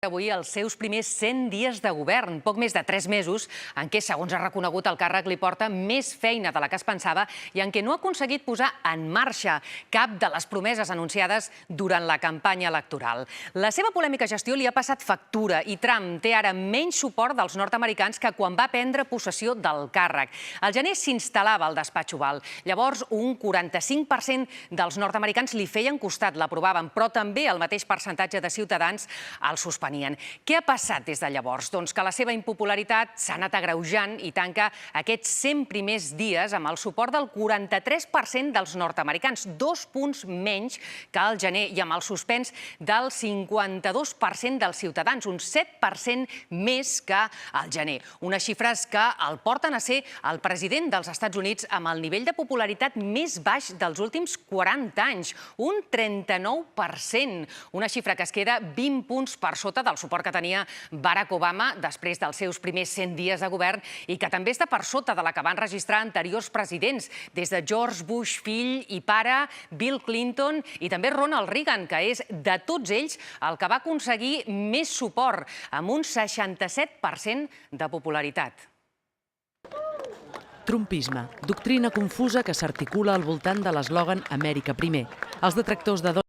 Avui els seus primers 100 dies de govern, poc més de 3 mesos, en què, segons ha reconegut el càrrec, li porta més feina de la que es pensava i en què no ha aconseguit posar en marxa cap de les promeses anunciades durant la campanya electoral. La seva polèmica gestió li ha passat factura i Trump té ara menys suport dels nord-americans que quan va prendre possessió del càrrec. Al gener s'instal·lava al despatx Oval. Llavors, un 45% dels nord-americans li feien costat, l'aprovaven, però també el mateix percentatge de ciutadans el suspenien. Què ha passat des de llavors? Doncs que la seva impopularitat s'ha anat agreujant i tanca aquests 100 primers dies amb el suport del 43% dels nord-americans, 2 punts menys que al gener, i amb el suspens del 52% dels ciutadans, un 7% més que al gener. Unes xifres que el porten a ser el president dels Estats Units amb el nivell de popularitat més baix dels últims 40 anys, un 39%, una xifra que es queda 20 punts per sota del suport que tenia Barack Obama després dels seus primers 100 dies de govern i que també està per sota de la que van registrar anteriors presidents, des de George Bush fill i pare, Bill Clinton i també Ronald Reagan, que és de tots ells el que va aconseguir més suport, amb un 67% de popularitat. Trumpisme, doctrina confusa que s'articula al voltant de l'eslògan Amèrica primer. Els detractors de